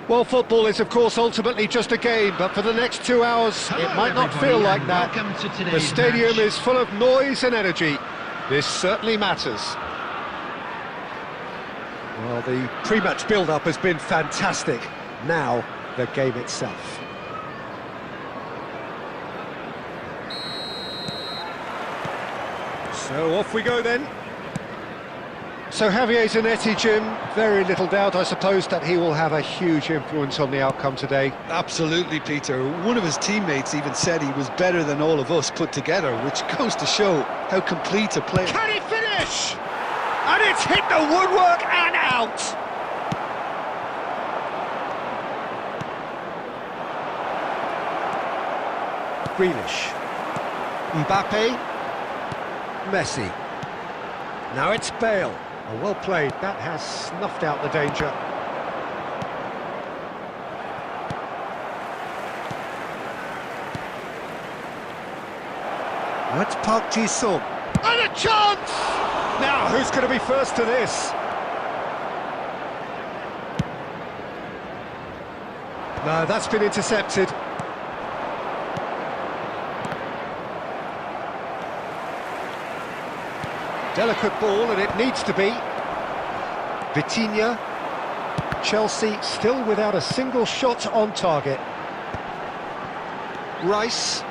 Well, football is, of course, ultimately just a game, but for the next 2 hours, it might not feel like that. The stadium is full of noise and energy. This certainly matters. Well, the pre-match build-up has been fantastic. Now, the game itself. So off we go then. So Javier Zanetti, Jim, very little doubt, I suppose, that he will have a huge influence on the outcome today. Absolutely, Peter. One of his teammates even said he was better than all of us put together, which goes to show how complete a player. Can he finish? And it's hit the woodwork and out! Grealish. Mbappe. Messi. Now it's Bale. Oh, well played. That has snuffed out the danger. Now it's Park Ji-sung. And a chance! Now, who's going to be first to this? No, that's been intercepted. Delicate ball, and it needs to be. Vitinha. Chelsea still without a single shot on target. Rice.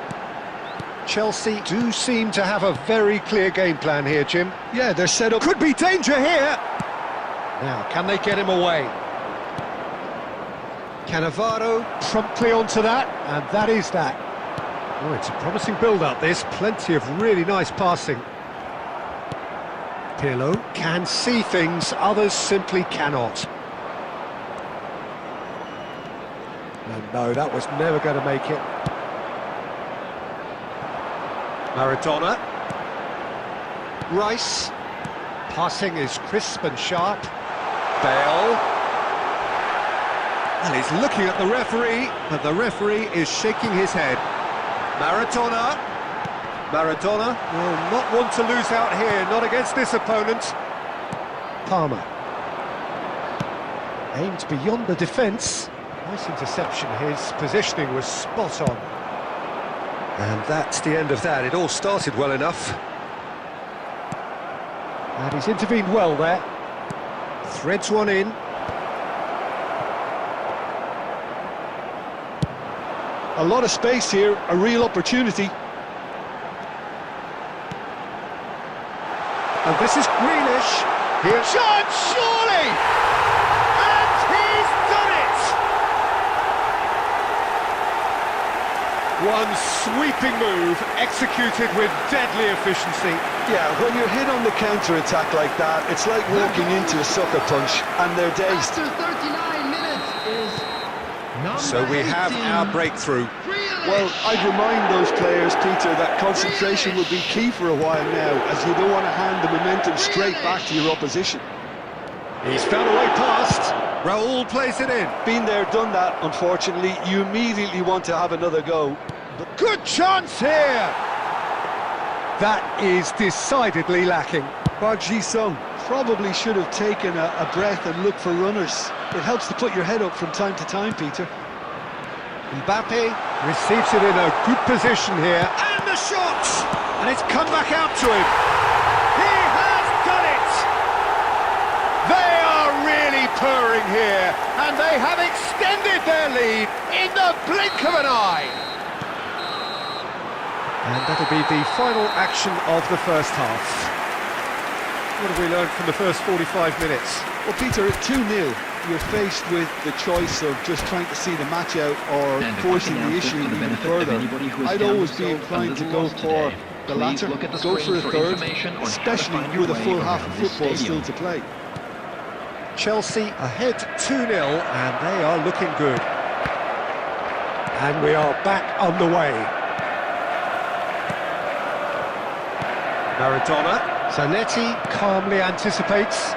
Chelsea do seem to have a very clear game plan here, Jim. Yeah, they're set up. Could be danger here! Now, can they get him away? Cannavaro promptly onto that, and that is that. Oh, it's a promising build-up, this. Plenty of really nice passing. Pirlo can see things others simply cannot. No, that was never going to make it. Maradona. Rice. Passing is crisp and sharp. Bale. And he's looking at the referee, but the referee is shaking his head. Maradona. Maradona will not want to lose out here, not against this opponent. Palmer. Aimed beyond the defence. Nice interception, his positioning was spot on. And that's the end of that. It all started well enough. And he's intervened well there. Threads one in. A lot of space here, a real opportunity. And this is Grealish. Here, chance, surely! And he's done it! One sweeping move, executed with deadly efficiency. Yeah, when you're hit on the counter-attack like that, it's like walking into a sucker punch, and they're dazed. After 39 minutes is number So we have 18. our breakthrough. Well, I'd remind those players, Peter, that concentration will be key for a while now, as you don't want to hand the momentum straight back to your opposition. He's found a way past. Raul plays it in. Been there, done that, unfortunately. You immediately want to have another go. But good chance here! That is decidedly lacking. Park Ji-sung probably should have taken a breath and looked for runners. It helps to put your head up from time to time, Peter. Mbappe receives it in a good position here, and the shot! And it's come back out to him. He has done it! They are really purring here, and they have extended their lead in the blink of an eye. And that'll be the final action of the first half. What have we learned from the first 45 minutes? Well, Peter, at 2-0, you're faced with the choice of just trying to see the match out or forcing the issue even further. I'd always be inclined to go for the latter, go for a third, especially with a full half of football still to play. Chelsea ahead 2-0, and they are looking good. And we are back on the way. Maradona. Zanetti calmly anticipates.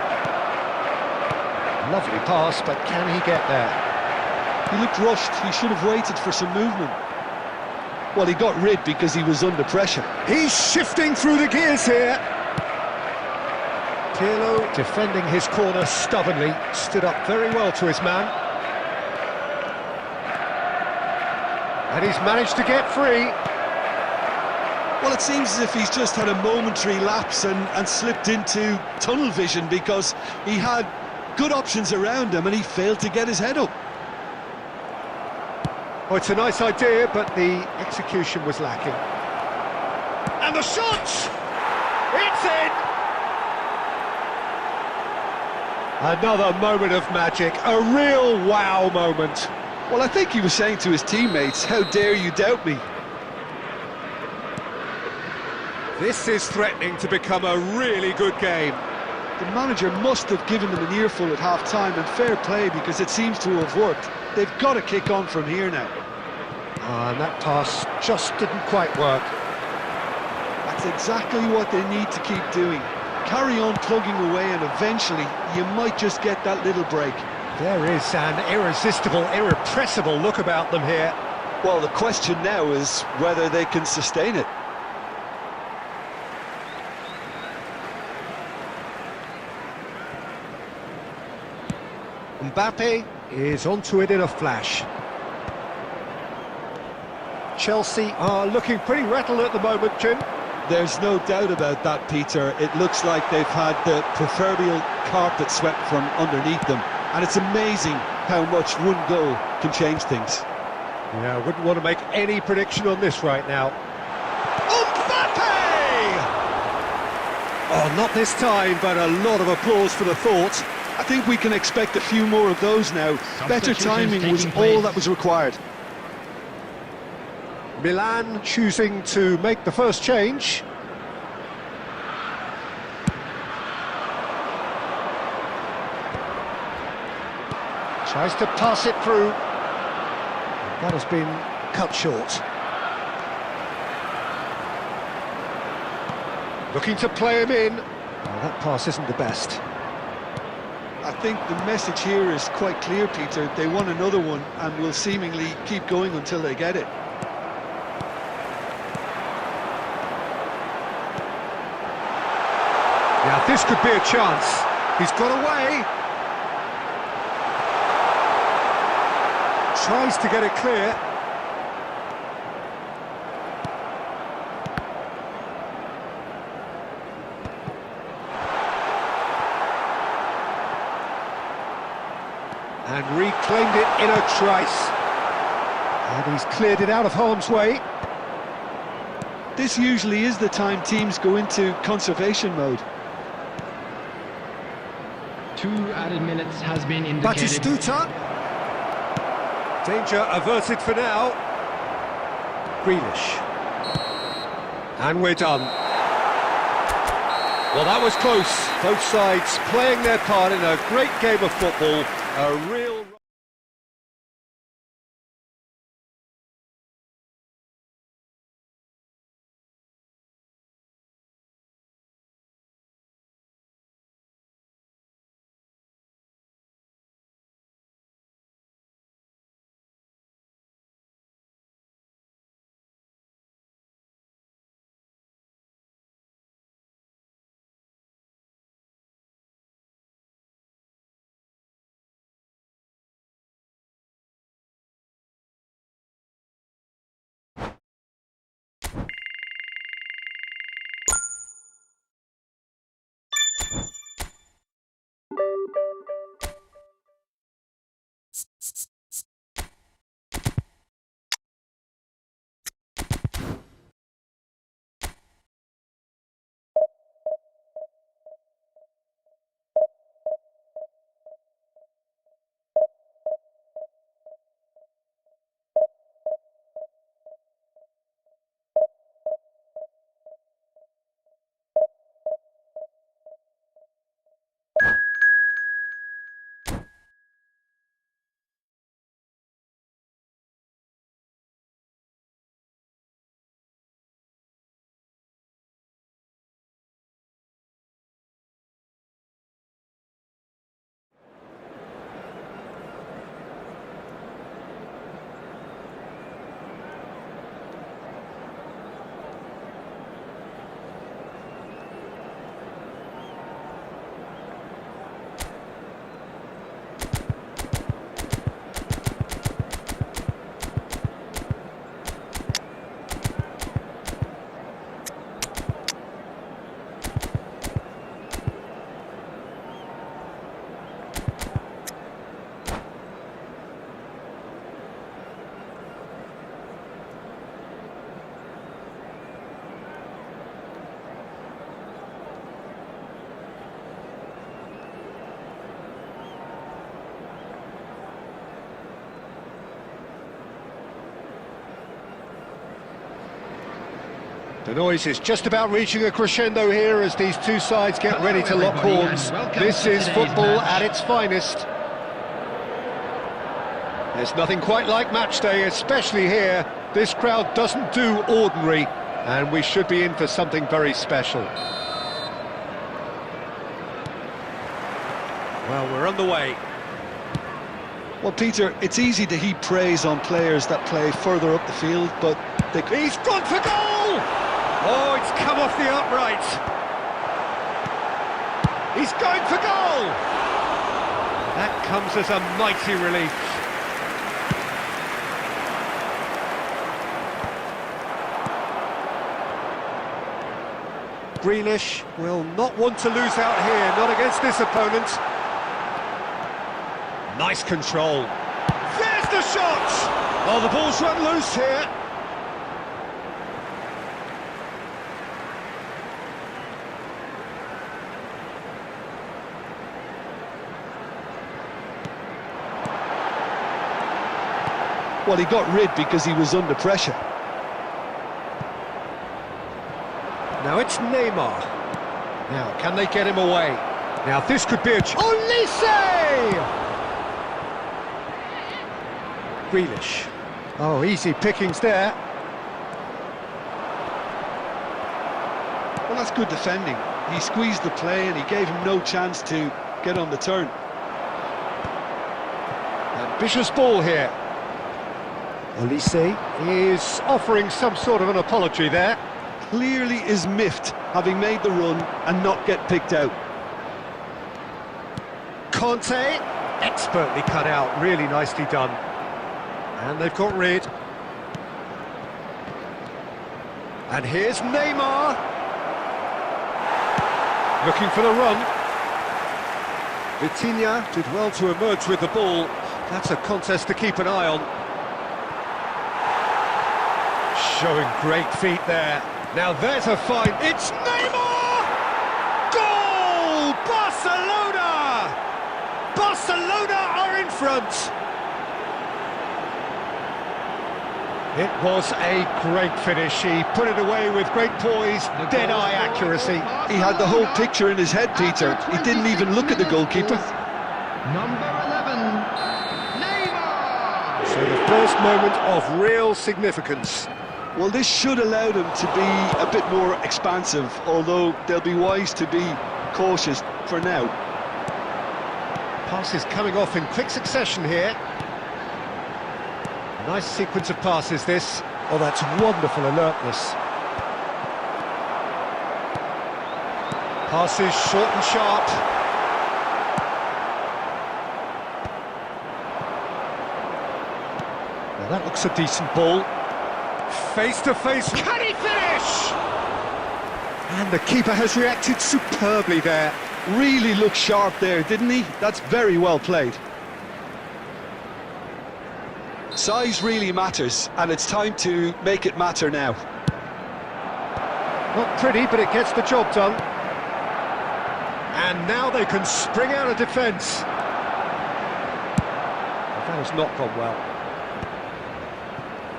Lovely pass, but can he get there? He looked rushed. He should have waited for some movement. Well, he got rid because he was under pressure. He's shifting through the gears here. Pirlo defending his corner stubbornly, stood up very well to his man. And he's managed to get free. Well, it seems as if he's just had a momentary lapse and slipped into tunnel vision, because he had good options around him and he failed to get his head up. Oh, it's a nice idea, but the execution was lacking. And the shot! It's in! Another moment of magic, a real wow moment. Well, I think he was saying to his teammates, how dare you doubt me? This is threatening to become a really good game. The manager must have given them an earful at half-time, and fair play, because it seems to have worked. They've got to kick on from here now. And that pass just didn't quite work. That's exactly what they need to keep doing. Carry on plugging away, and eventually you might just get that little break. There is an irresistible, irrepressible look about them here. Well, the question now is whether they can sustain it. Mbappe is onto it in a flash. Chelsea are looking pretty rattled at the moment, Jim. There's no doubt about that, Peter. It looks like they've had the proverbial carpet swept from underneath them. And it's amazing how much one goal can change things. Yeah, I wouldn't want to make any prediction on this right now. Mbappe! Oh, not this time, but a lot of applause for the thought. I think we can expect a few more of those now. Better timing was all that was required. Milan choosing to make the first change. Tries to pass it through. That has been cut short. Looking to play him in. Oh, that pass isn't the best. I think the message here is quite clear, Peter. They want another one and will seemingly keep going until they get it. Yeah, this could be a chance. He's got away. Tries to get it clear. And reclaimed it in a trice. And he's cleared it out of harm's way. This usually is the time teams go into conservation mode. 2 added minutes has been indicated. Batistuta. Danger averted for now. Grealish. And we're done. Well, that was close. Both sides playing their part in a great game of football. A real... The noise is just about reaching a crescendo here as these two sides get ready to lock horns. This is football at its finest. There's nothing quite like match day, especially here. This crowd doesn't do ordinary, and we should be in for something very special. Well, we're on the way. Well, Peter, it's easy to heap praise on players that play further up the field, but He's gone for goal! Oh, it's come off the upright. He's going for goal! That comes as a mighty relief. Grealish will not want to lose out here, not against this opponent. Nice control. There's the shot! Oh, the ball's run loose here. well, he got rid because he was under pressure. Now it's Neymar. Now, can they get him away? Now, this could be a... Olise! Grealish. Oh, easy pickings there. Well, that's good defending. He squeezed the play and he gave him no chance to get on the turn. Ambitious ball here. Olise is offering some sort of an apology there. Clearly is miffed, having made the run and not get picked out. Conte, expertly cut out, really nicely done. And they've got rid. And here's Neymar. Looking for the run. Vitinha did well to emerge with the ball. That's a contest to keep an eye on. Showing great feet there. Now there's a find. It's Neymar! Goal! Barcelona! Barcelona are in front. It was a great finish. He put it away with great poise, dead-eye accuracy. He had the whole picture in his head, Peter. He didn't even look at the goalkeeper. Number 11, Neymar! So the first moment of real significance. Well, this should allow them to be a bit more expansive, although they'll be wise to be cautious for now. Passes coming off in quick succession here. Nice sequence of passes, this. Oh, that's wonderful alertness. Passes short and sharp. Now that looks a decent ball. Face to face. Can he finish? And the keeper has reacted superbly there. Really looked sharp there, didn't he? That's very well played. Size really matters, and it's time to make it matter now. Not pretty, but it gets the job done. And now they can spring out of defence. That has not gone well.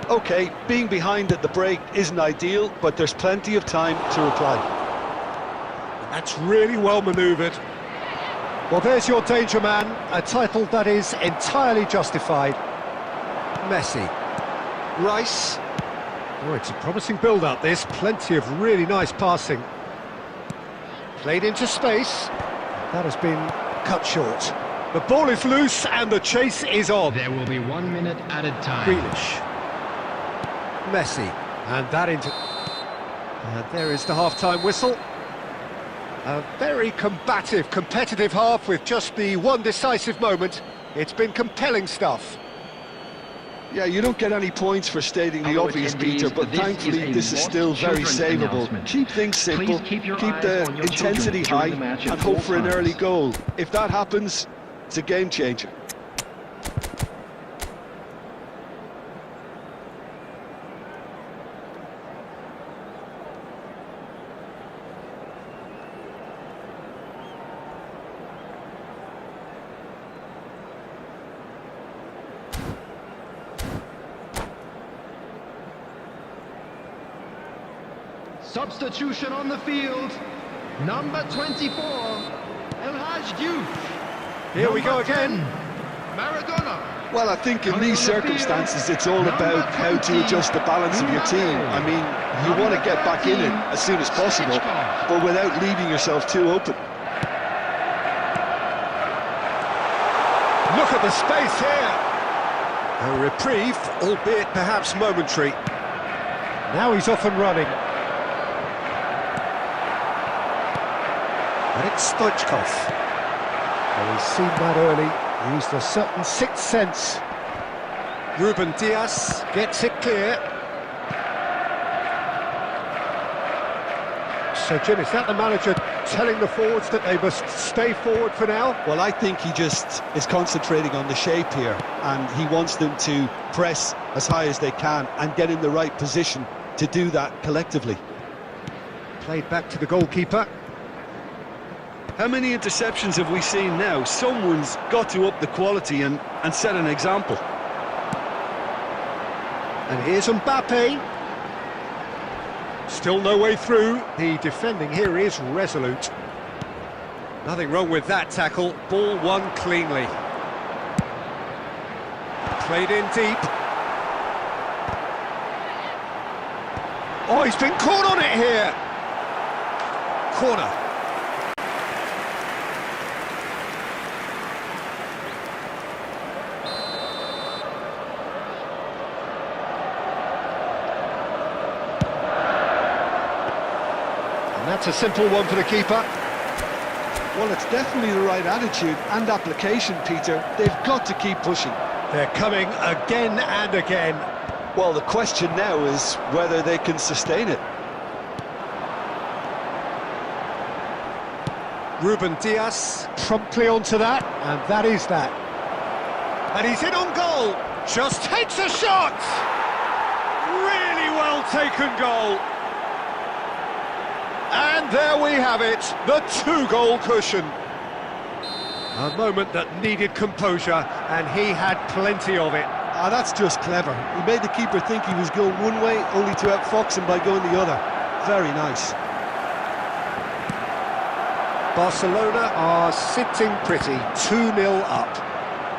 OK, being behind at the break isn't ideal, but there's plenty of time to reply. That's really well manoeuvred. Well, there's your danger man, a title that is entirely justified. Messi. Rice. Oh, it's a promising build-up, this. Plenty of really nice passing. Played into space. That has been cut short. The ball is loose and the chase is on. There will be 1 minute added time. Grealish. Messi. And that into... And there is the half-time whistle. A very combative, competitive half with just the one decisive moment. It's been compelling stuff. Yeah, you don't get any points for stating the obvious, Peter, but thankfully this is still very savable. Keep things simple, keep the intensity high, and hope for an early goal. If that happens, it's a game changer. Substitution on the field. Number 24, El Hadj Diouf. Here we go Number again. 10, Maradona. Well, I think in Coming these on the field, circumstances, it's all number about how 20, to adjust the balance of your team. I mean, you want to get back in it as soon as possible, but without leaving yourself too open. Look at the space here. A reprieve, albeit perhaps momentary. Now he's off and running. And it's Stoichkov. Well, he's seen that early. Used a certain sixth sense. Ruben Dias gets it clear. So, Jim, is that the manager telling the forwards that they must stay forward for now? Well, I think he just is concentrating on the shape here, and he wants them to press as high as they can and get in the right position to do that collectively. Played back to the goalkeeper. How many interceptions have we seen now? Someone's got to up the quality and set an example. And here's Mbappe. Still no way through. The defending here is resolute. Nothing wrong with that tackle. Ball won cleanly. Played in deep. Oh, he's been caught on it here. Corner. That's a simple one for the keeper. Well, it's definitely the right attitude and application, Peter. They've got to keep pushing. They're coming again and again. Well, the question now is whether they can sustain it. Ruben Dias promptly onto that, and that is that. And he's in on goal. Just takes a shot. Really well taken goal. And there we have it, the two-goal cushion. A moment that needed composure, and he had plenty of it. Ah, that's just clever. He made the keeper think he was going one way, only to outfox him by going the other. Very nice. Barcelona are sitting pretty, 2-0 up.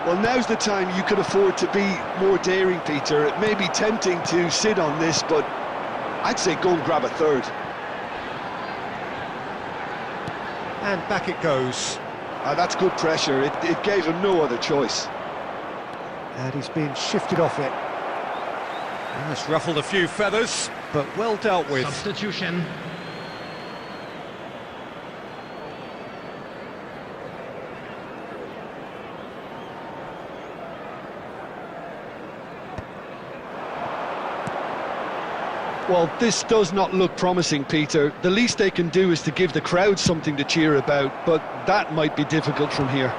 Well, now's the time you could afford to be more daring, Peter. It may be tempting to sit on this, but I'd say go and grab a third. And back it goes. That's good pressure. It gave him no other choice. And he's been shifted off it. That's ruffled a few feathers, but well dealt with. Substitution. Well, this does not look promising, Peter. The least they can do is to give the crowd something to cheer about, but that might be difficult from here.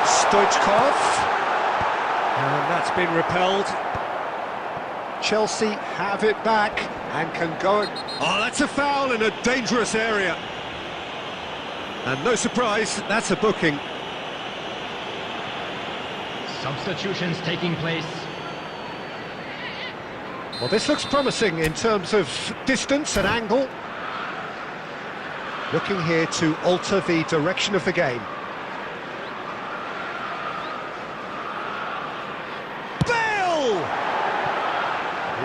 Stoichkov. And that's been repelled. Chelsea have it back and can go... Oh, that's a foul in a dangerous area. And no surprise, that's a booking. Substitutions taking place. Well, this looks promising in terms of distance and angle. Looking here to alter the direction of the game. Bale!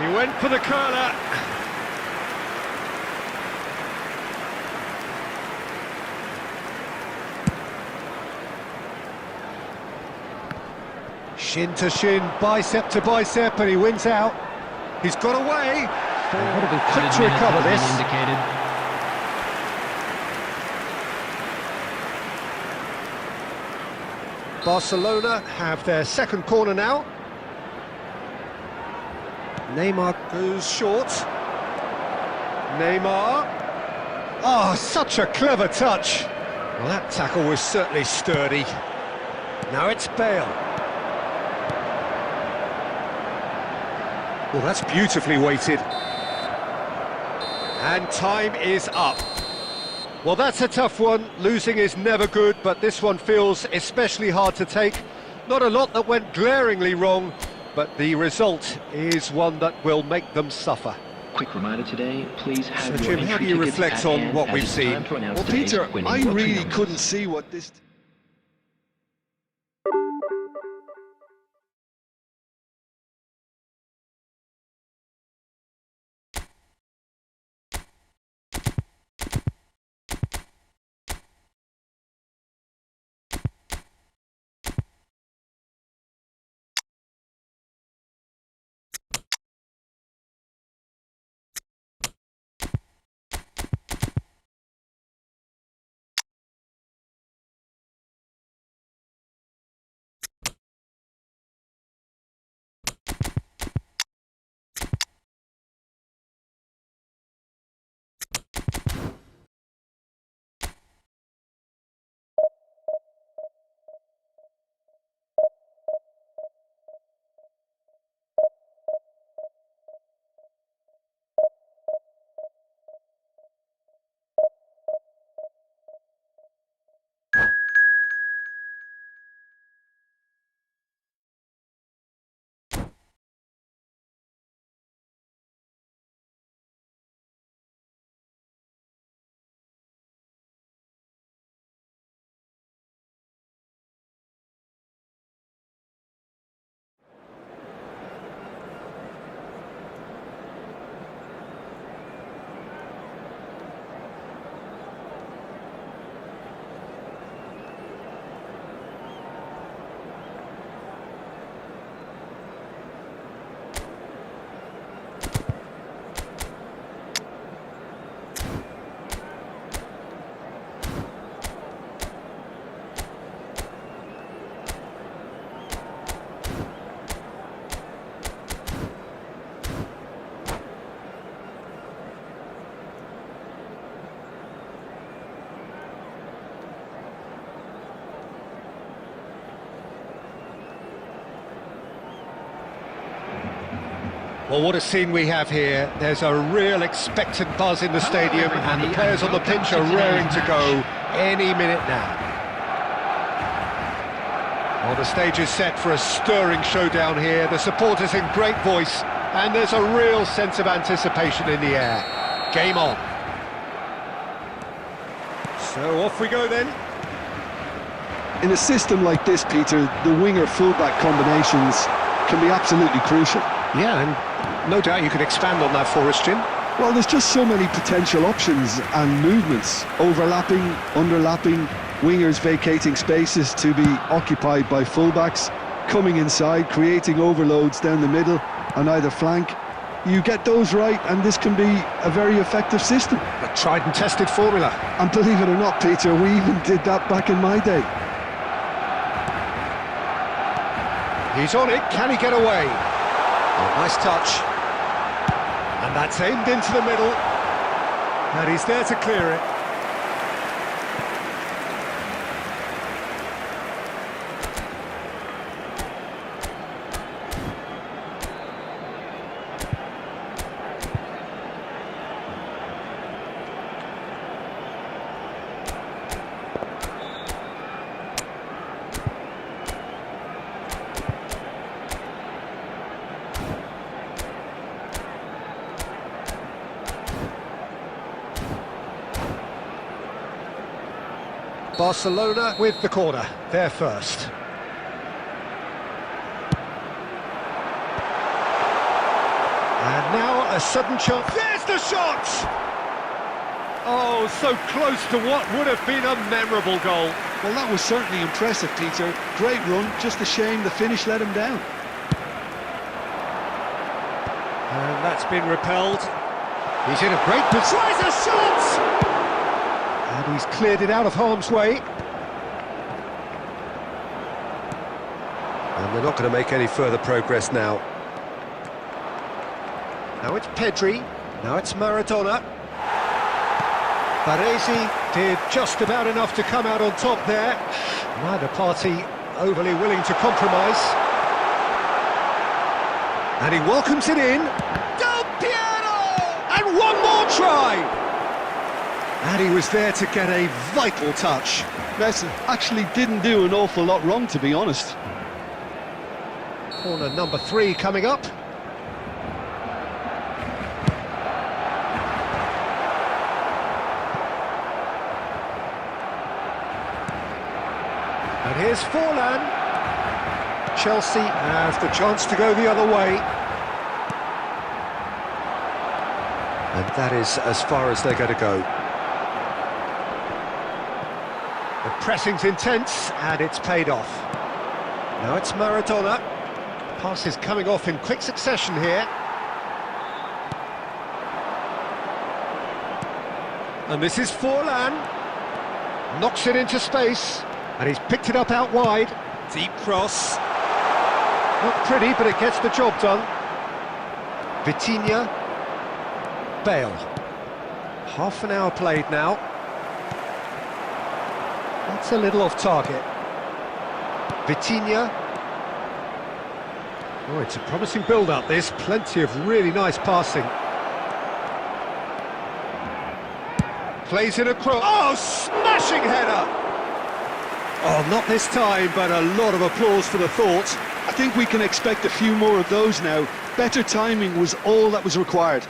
He went for the curler. Shin to shin, bicep to bicep, and he wins out. He's got away. Quick to recover this. Indicated. Barcelona have their second corner now. Neymar goes short. Neymar. Oh, such a clever touch. Well, that tackle was certainly sturdy. Now it's Bale. Well, that's beautifully weighted. And time is up. Well, that's a tough one. Losing is never good, but this one feels especially hard to take. Not a lot that went glaringly wrong, but the result is one that will make them suffer. Quick reminder today, please have So, your Jim, how entry do you tickets reflect at on hand what as we've it's seen? time to announce Well, today's Peter, winning I lottery really numbers. couldn't see what this... Well, what a scene we have here. There's a real expectant buzz in the stadium, and the players on the pitch are raring to go any minute now. Well, the stage is set for a stirring showdown here. The supporters in great voice, and there's a real sense of anticipation in the air. Game on. So off we go then. In a system like this, Peter, the winger-fullback combinations can be absolutely crucial. Yeah, and no doubt you could expand on that for us, Jim. Well, there's just so many potential options and movements, overlapping, underlapping, wingers vacating spaces to be occupied by fullbacks, coming inside, creating overloads down the middle on either flank. You get those right, and this can be a very effective system. A tried and tested formula. And believe it or not, Peter, we even did that back in my day. He's on it, can he get away? Oh, nice touch. And that's aimed into the middle. And he's there to clear it. Barcelona with the corner, they're first. And now a sudden chance. There's the shot! Oh, so close to what would have been a memorable goal. Well, that was certainly impressive, Peter. Great run, just a shame the finish let him down. And that's been repelled. He's in a great position. Tries a shot! And he's cleared it out of harm's way. And they're not going to make any further progress now. Now it's Pedri. Now it's Maradona. Baresi did just about enough to come out on top there. Neither party overly willing to compromise. And he welcomes it in. Del Piero! And one more try! And he was there to get a vital touch. Messi actually didn't do an awful lot wrong, to be honest. Corner number 3 coming up. And here's Forlan. Chelsea have the chance to go the other way. And that is as far as they're going to go. The pressing's intense, and it's paid off. Now it's Maradona. Passes coming off in quick succession here. And this is Forlan. Knocks it into space, and he's picked it up out wide. Deep cross. Not pretty, but it gets the job done. Vitinha. Bale. Half an hour played now. That's a little off target. Vitinha. Oh, it's a promising build-up, this. Plenty of really nice passing. Plays in a cross. Oh, smashing header! Oh, not this time, but a lot of applause for the thought. I think we can expect a few more of those now. Better timing was all that was required.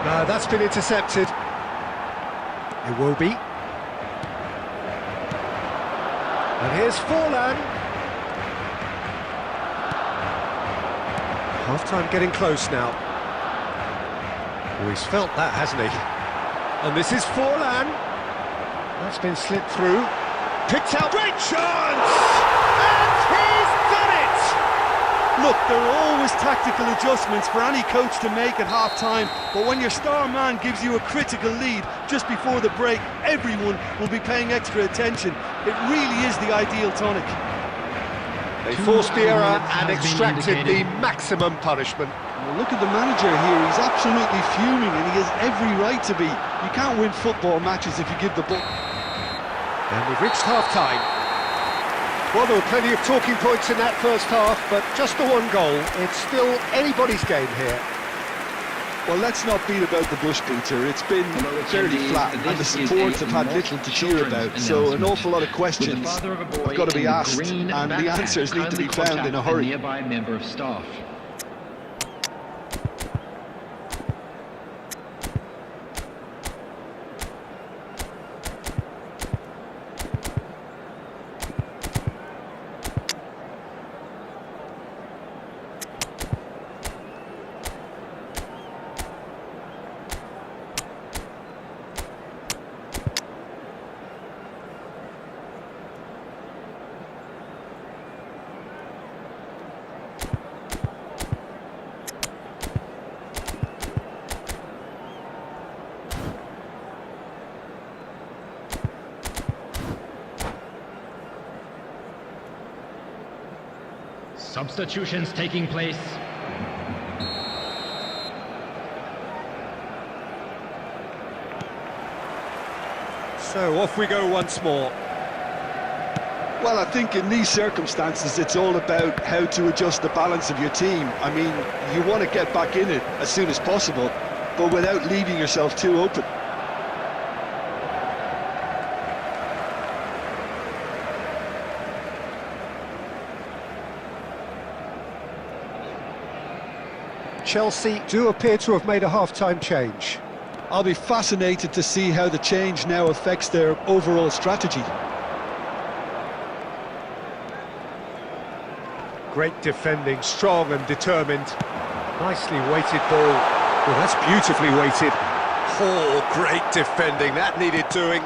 No, that's been intercepted. It will be. And here's Forlan. Half-time getting close now. Oh, he's felt that, hasn't he? And this is Forlan. That's been slipped through. Picked out. Great chance! And he's done it! Look, there are always tactical adjustments for any coach to make at half-time, but when your star man gives you a critical lead just before the break, everyone will be paying extra attention. It really is the ideal tonic. They forced the error and extracted the maximum punishment. Well, look at the manager here, he's absolutely fuming and he has every right to be. You can't win football matches if you give the ball. And we've reached half-time. Well, there were plenty of talking points in that first half, but just the one goal. It's still anybody's game here. Well, let's not beat about the bush, Peter. It's been fairly flat, and the supports have had little to cheer about, so an awful lot of questions have got to be asked, and the answers need to be found in a hurry. Nearby member of staff. Substitutions taking place. So off we go once more. Well, I think in these circumstances it's all about how to adjust the balance of your team. I mean, you want to get back in it as soon as possible, but without leaving yourself too open. Chelsea do appear to have made a half-time change. I'll be fascinated to see how the change now affects their overall strategy. Great defending, strong and determined. Nicely weighted ball. Oh, that's beautifully weighted. Oh, great defending, that needed doing.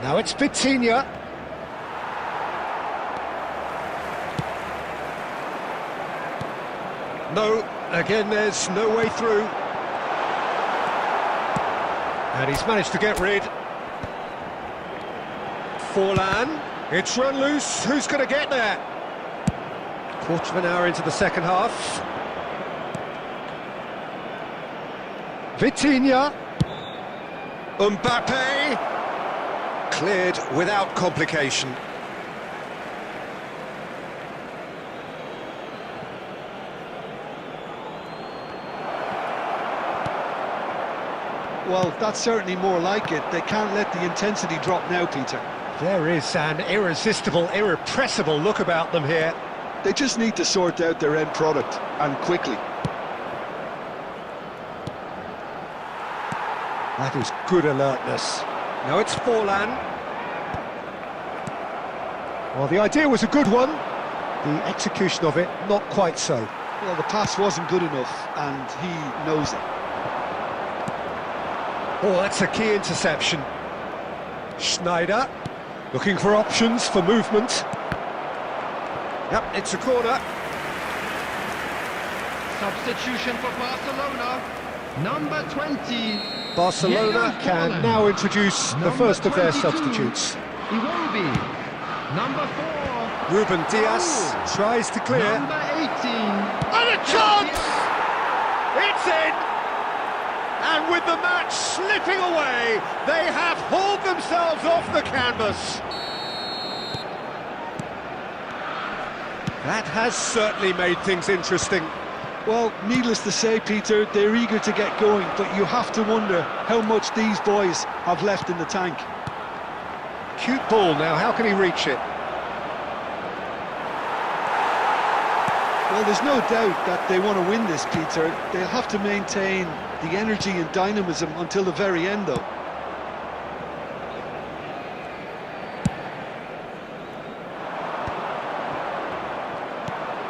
Now it's Vitinha. No, again there's no way through. And he's managed to get rid. Forlan, it's run loose, who's going to get there? Quarter of an hour into the second half. Vitinha. Mbappe. Cleared without complication. Well, that's certainly more like it. They can't let the intensity drop now, Peter. There is an irresistible, irrepressible look about them here. They just need to sort out their end product, and quickly. That is good alertness. Now it's Forlan. Well, the idea was a good one. The execution of it, not quite so. Well, the pass wasn't good enough, and he knows it. Oh, that's a key interception. Schneider, looking for options for movement. Yep, it's a corner. Substitution for Barcelona. Number 20. Barcelona can now introduce the first of their 22. substitutes. Iwobi. Number 4. Ruben Diaz tries to clear. Number 18. And a chance! It's in! And with the match slipping away, they have hauled themselves off the canvas. That has certainly made things interesting. Well, needless to say, Peter, they're eager to get going, but you have to wonder how much these boys have left in the tank. Cute ball now, how can he reach it? Well, there's no doubt that they want to win this, Peter. They'll have to maintain the energy and dynamism until the very end, though.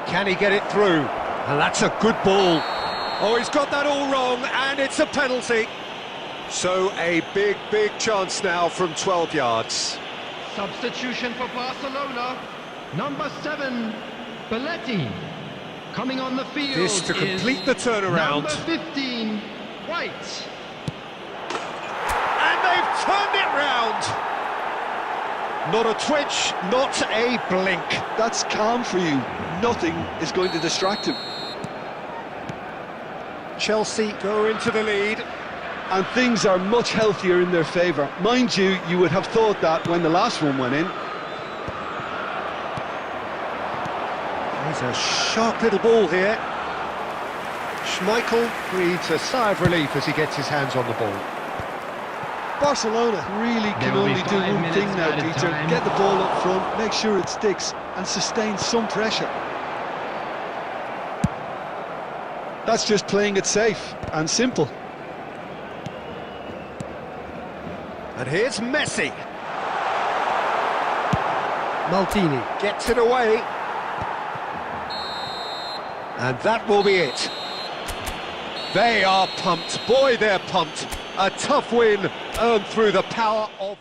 Can he get it through? And that's a good ball. Oh, he's got that all wrong, and it's a penalty. So a big, big chance now from 12 yards. Substitution for Barcelona. Number 7. Belletti. Coming on the field. This to complete the turnaround. Number 15. White. And they've turned it round. Not a twitch, not a blink. That's calm for you. Nothing is going to distract him. Chelsea go into the lead. And things are much healthier in their favour. Mind you, you would have thought that when the last one went in. There's a sharp little ball here. Schmeichel breathes a sigh of relief as he gets his hands on the ball. Barcelona really can only do one thing now, Peter. Get the ball up front, make sure it sticks, and sustain some pressure. That's just playing it safe and simple. And here's Messi. Maldini gets it away. And that will be it. They are pumped. Boy, they're pumped. A tough win earned through the power of...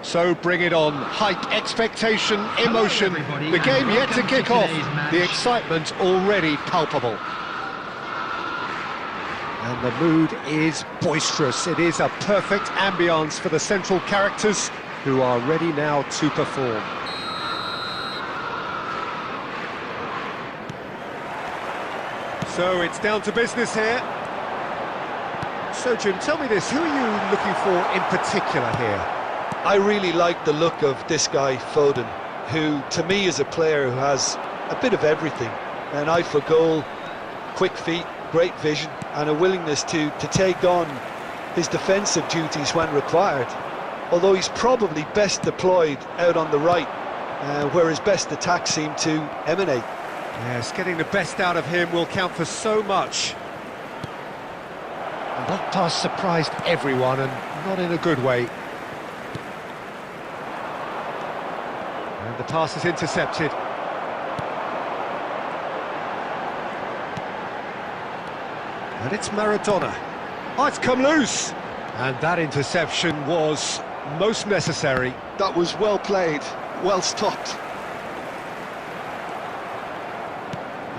So bring it on. Hype, expectation, emotion. The game yet to kick off. The excitement already palpable. And the mood is boisterous. It is a perfect ambience for the central characters who are ready now to perform. So it's down to business here. So Jim, tell me this, who are you looking for in particular here? I really like the look of this guy, Foden, who to me is a player who has a bit of everything. An eye for goal, quick feet, great vision, and a willingness to take on his defensive duties when required. Although he's probably best deployed out on the right, where his best attacks seem to emanate. Yes, getting the best out of him will count for so much. And that pass surprised everyone, and not in a good way. And the pass is intercepted. And it's Maradona. Oh, it's come loose! And that interception was most necessary. That was well played, well stopped.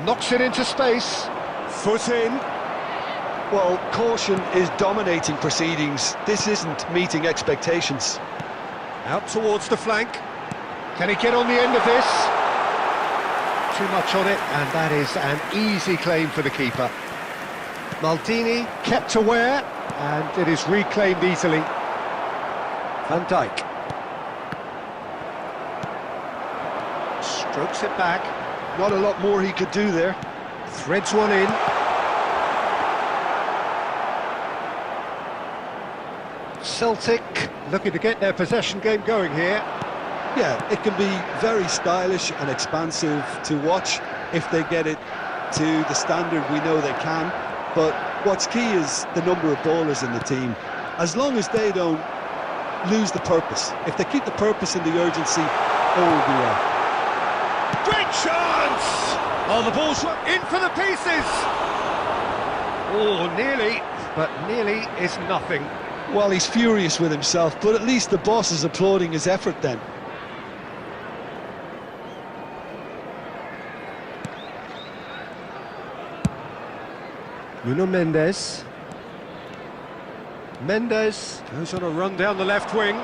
Knocks it into space. Foot in. Well, caution is dominating proceedings. This isn't meeting expectations. Out towards the flank. Can he get on the end of this? Too much on it, and that is an easy claim for the keeper. Maldini kept aware, and it is reclaimed easily. Van Dijk. Strokes it back. Not a lot more he could do there. Threads one in. Celtic looking to get their possession game going here. Yeah, it can be very stylish and expansive to watch if they get it to the standard we know they can. But what's key is the number of ballers in the team. As long as they don't lose the purpose, if they keep the purpose and the urgency, all will be well. Great chance! Oh, the ball's in for the pieces! Oh, nearly, but nearly is nothing. Well, he's furious with himself, but at least the boss is applauding his effort then. Nuno Mendes. Mendes goes on a run down the left wing.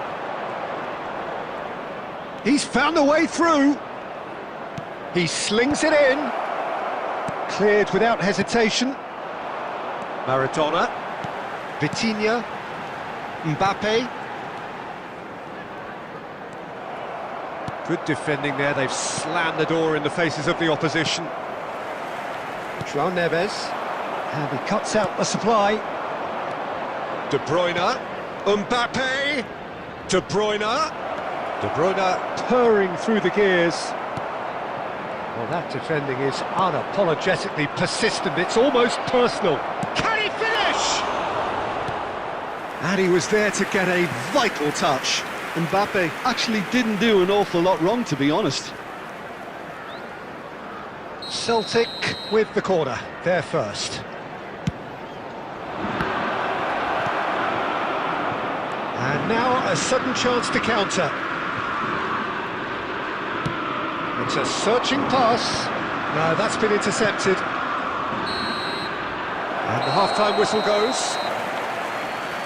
He's found a way through. He slings it in. Cleared without hesitation. Maradona. Vitinha. Mbappe. Good defending there. They've slammed the door in the faces of the opposition. João Neves. And he cuts out the supply. De Bruyne. Mbappe. De Bruyne. De Bruyne purring through the gears. Well, that defending is unapologetically persistent. It's almost personal. Can he finish? And he was there to get a vital touch. Mbappe actually didn't do an awful lot wrong, to be honest. Celtic with the corner, they're first. And now a sudden chance to counter. It's a searching pass. No, that's been intercepted. And the half-time whistle goes.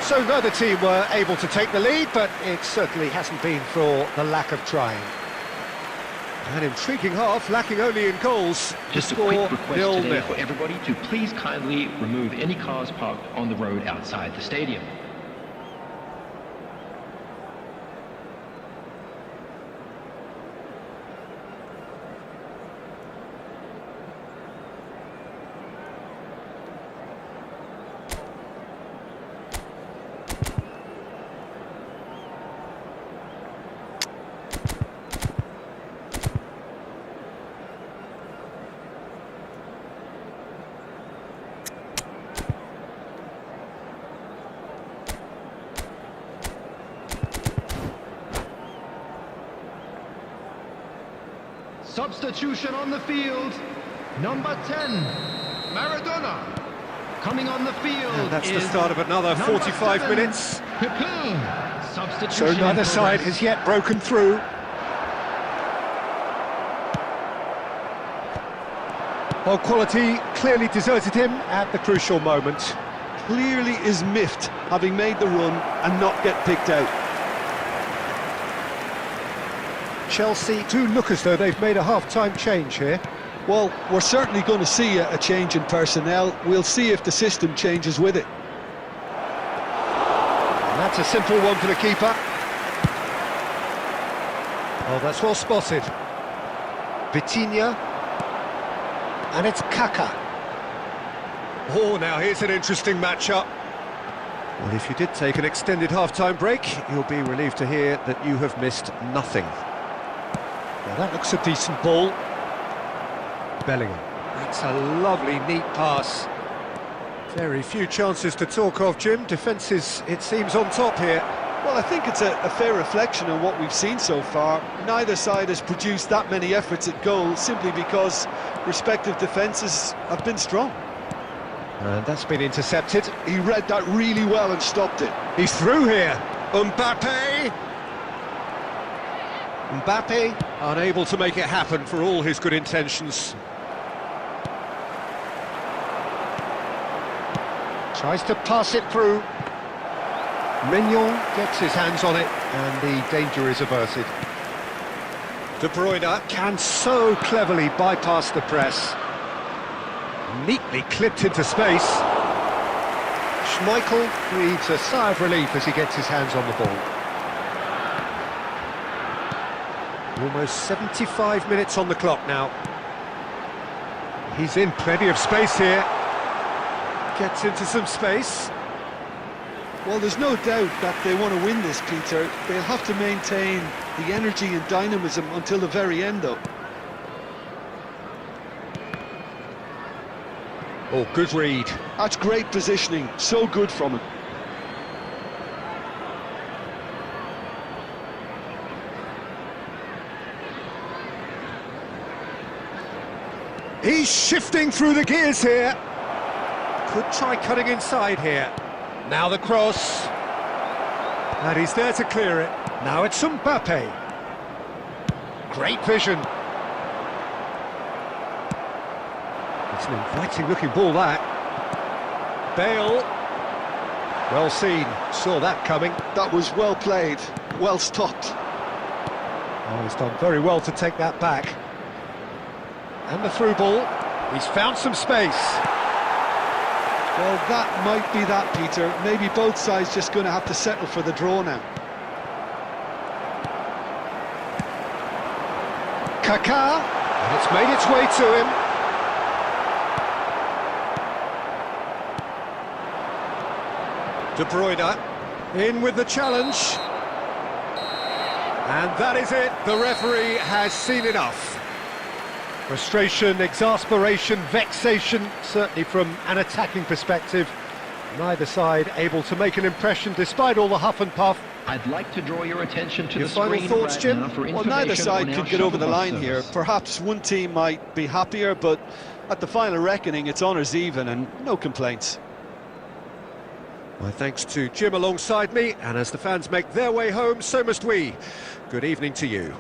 So neither team were able to take the lead, but it certainly hasn't been for the lack of trying. An intriguing half, lacking only in goals. Just a quick request today for everybody to please kindly remove any cars parked on the road outside the stadium. Substitution on the field. Number 10, Maradona. Coming on the field. And that's the start of another 45 minutes. Pepe. Substitution. So neither side has yet broken through. Well, quality clearly deserted him at the crucial moment. Clearly is miffed, having made the run and not get picked out. Chelsea do look as though they've made a half-time change here. Well, we're certainly going to see a change in personnel. We'll see if the system changes with it. And that's a simple one for the keeper. Oh, that's well spotted. Vitinha. And it's Kaka. Oh, now here's an interesting matchup. Well, if you did take an extended half-time break, you'll be relieved to hear that you have missed nothing. Now that looks a decent ball. Bellingham. That's a lovely, neat pass. Very few chances to talk of, Jim. Defence is, it seems, on top here. Well, I think it's a fair reflection on what we've seen so far. Neither side has produced that many efforts at goal simply because respective defences have been strong. And that's been intercepted. He read that really well and stopped it. He's through here. Mbappe! Mbappe unable to make it happen for all his good intentions. Tries to pass it through. Mignon gets his hands on it and the danger is averted. De Bruyne can so cleverly bypass the press. Neatly clipped into space. Schmeichel breathes a sigh of relief as he gets his hands on the ball. Almost 75 minutes on the clock now. He's in plenty of space here. Gets into some space. Well, there's no doubt that they want to win this, Peter. They'll have to maintain the energy and dynamism until the very end, though. Oh, good read. That's great positioning. So good from him. He's shifting through the gears here. Could try cutting inside here. Now the cross. And he's there to clear it. Now it's Mbappe. Great vision. It's an inviting looking ball, that. Bale. Well seen. Saw that coming. That was well played. Well stopped. Oh, he's done very well to take that back. And the through ball. He's found some space. Well, that might be that, Peter. Maybe both sides just going to have to settle for the draw now. Kaká, and it's made its way to him. De Bruyne, in with the challenge. And that is it. The referee has seen enough. Frustration, exasperation, vexation, certainly from an attacking perspective. Neither side able to make an impression despite all the huff and puff. I'd like to draw your attention to Your the final screen thoughts, right Jim? now for Well, neither information side on could our get over the shuttle bus line here. service. Perhaps one team might be happier, but at the final reckoning, it's honours even and no complaints. My thanks to Jim alongside me, and as the fans make their way home, so must we. Good evening to you.